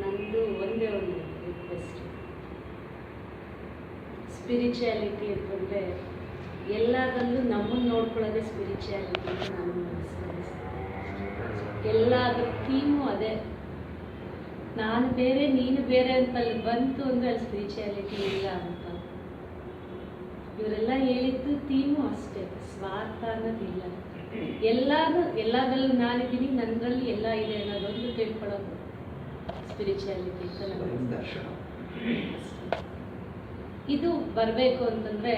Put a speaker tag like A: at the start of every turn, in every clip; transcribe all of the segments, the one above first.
A: ನಂದು ಒಂದೇ ಒಂದು ರಿಕ್ವೆಸ್ಟ್, ಸ್ಪಿರಿಚುಯಾಲಿಟಿ ಅಂತಂದರೆ ಎಲ್ಲದರಲ್ಲೂ ನಮ್ಮನ್ನು ನೋಡ್ಕೊಳ್ಳೋದೇ ಸ್ಪಿರಿಚುಯಾಲಿಟಿ ಅಂತ ನಾನು ಎಲ್ಲಾದ್ರ ಥೀಮು ಅದೇ. ನಾನು ಬೇರೆ ನೀನು ಬೇರೆ ಅಂತ ಅಲ್ಲಿ ಬಂತು ಅಂದರೆ ಅಲ್ಲಿ ಸ್ಪಿರಿಚುಯಾಲಿಟಿ ಇಲ್ಲ ಅಂತ. ಇವರೆಲ್ಲ ಹೇಳಿದ್ದು ಥೀಮು ಅಷ್ಟೇ, ಸ್ವಾರ್ಥ ಅನ್ನೋದಿಲ್ಲ. ಎಲ್ಲದರಲ್ಲೂ ನಾನಿದ್ದೀನಿ, ನನ್ನಲ್ಲಿ ಎಲ್ಲ ಇದೆ ಅನ್ನೋದೊಂದು ತಿಳ್ಕೊಳ್ಳೋದು ಸ್ಪಿರಿಚುಯಾಲಿಟಿ ಅಂತ ನನ್ನ ಇದು ಬರಬೇಕು ಅಂತಂದರೆ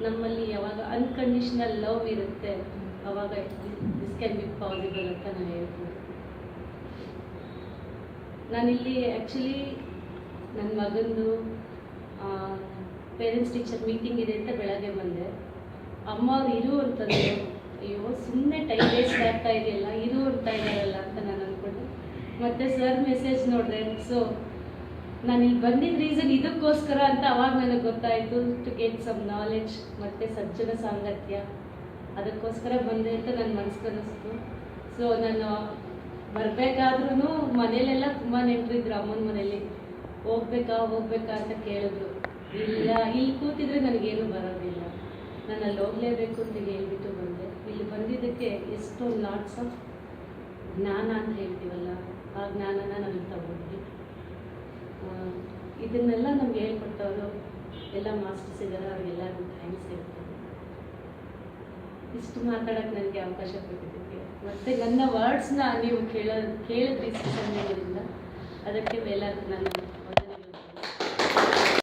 A: ನಮ್ಮಲ್ಲಿ ಯಾವಾಗ ಅನ್ಕಂಡೀಷನಲ್ ಲವ್ ಇರುತ್ತೆ ಅವಾಗ ದಿಸ್ ಕ್ಯಾನ್ ಬಿ ಪಾಸಿಬಲ್ ಅಂತ ನಾನು ಹೇಳ್ತೀನಿ. ನಾನಿಲ್ಲಿ ಆ್ಯಕ್ಚುಲಿ ನನ್ನ ಮಗಂದು ಪೇರೆಂಟ್ಸ್ ಟೀಚರ್ ಮೀಟಿಂಗ್ ಇದೆ ಅಂತ ಬೆಳಗ್ಗೆ ಬಂದೆ. ಅಮ್ಮ ಅವ್ರು ಇರು ಅಂತಂದರು. ಅಯ್ಯೋ ಸುಮ್ಮನೆ ಟೈಮ್ ವೇಸ್ಟ್ ಆಗ್ತಾ ಇದೆಯಲ್ಲ, ಇರು ಅಂತ ಇದ್ದಾರಲ್ಲ ಅಂತ ನಾನು ಅಂದ್ಕೊಂಡೆ. ಮತ್ತು ಸರ್ ಮೆಸೇಜ್ ನೋಡಿದೆ. ಸೊ ನಾನು ಇಲ್ಲಿ ಬಂದಿದ್ದ ರೀಸನ್ ಇದಕ್ಕೋಸ್ಕರ ಅಂತ ಅವಾಗ ನನಗೆ ಗೊತ್ತಾಯಿತು, ಟು ಗೆಟ್ ಸಮ್ ನಾಲೆಡ್ಜ್ ಮತ್ತು ಸಜ್ಜನ ಸಾಂಗತ್ಯ, ಅದಕ್ಕೋಸ್ಕರ ಬಂದೆ ಅಂತ ನನ್ನ ಮನಸ್ಸಿಗೆ ಅನ್ನಿಸ್ತು. ಸೊ ನಾನು ಬರಬೇಕಾದ್ರೂ ಮನೇಲೆಲ್ಲ ತುಂಬ ನೆಂಟರಿದ್ರು. ಅಮ್ಮನ ಮನೇಲಿ ಹೋಗ್ಬೇಕಾ ಅಂತ ಕೇಳಿದ್ರು. ಇಲ್ಲ, ಇಲ್ಲಿ ಕೂತಿದ್ರೆ ನನಗೇನು ಬರೋದಿಲ್ಲ, ನಾನು ಅಲ್ಲಿ ಹೋಗಲೇಬೇಕು ಅಂತ ಹೇಳ್ಬಿಟ್ಟು ಬಂದೆ. ಇಲ್ಲಿ ಬಂದಿದ್ದಕ್ಕೆ ಎಷ್ಟೊಂದು ಲಾಟ್ಸ್ ಆಫ್ ಜ್ಞಾನ ಅಂತ ಹೇಳ್ತೀವಲ್ಲ, ಆ ಜ್ಞಾನನ ನನಗೆ ತಗೊಂಡ್ವಿ. ಇದನ್ನೆಲ್ಲ ನಮ್ಗೆ ಹೇಳ್ಕೊಟ್ಟವರು ಎಲ್ಲ ಮಾಸ್ಟರ್ಸ್ ಇದ್ದಾರೆ, ಅವ್ರಿಗೆಲ್ಲರಿಗೂ ಥ್ಯಾಂಕ್ಸ್ ಹೇಳ್ತೀನಿ. ಇಷ್ಟು ಮಾತಾಡೋಕ್ಕೆ ನನಗೆ ಅವಕಾಶ ಕೊಟ್ಟಿದ್ದಕ್ಕೆ, ಮತ್ತು ನನ್ನ ವರ್ಡ್ಸ್ನ ನೀವು ಕೇಳಿದ್ರಿ ಸಮಯದಿಂದ, ಅದಕ್ಕೆ ಎಲ್ಲರಿಗೂ ನಾನು